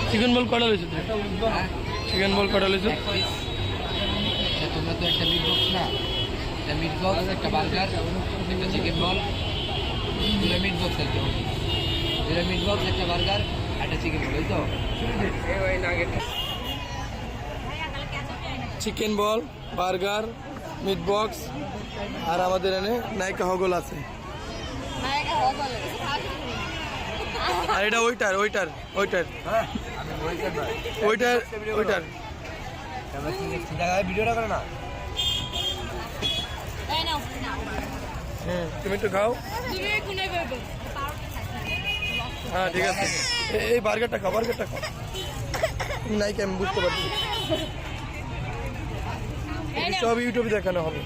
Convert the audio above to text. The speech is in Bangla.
চিকেন বল কটা লইছো? চিকেন বল কটা লইছো? তোমরা তো একটা মিট বক্স না, একটা মিট বক্স, একটা বার্গার, একটা চিকেন বল, দুটো মিট বক্স আছে, দুটো মিট বক্স, একটা বার্গার, একটা চিকেন বল, এই তো chicken ball, burger, meat box, আর আমাদের এনে নায়িকা হগল আছে। আর এটা ওইটার ওইটার ওইটার ওইটার ওইটার ভিডিওটা করে না। তুমি একটু খাও। হ্যাঁ ঠিক আছে, এই বার্গারটা খাও, বার্গারটা খাও। নায়িকা আমি বুঝতে পারছি, সব ইউটিউবে দেখানো হবে।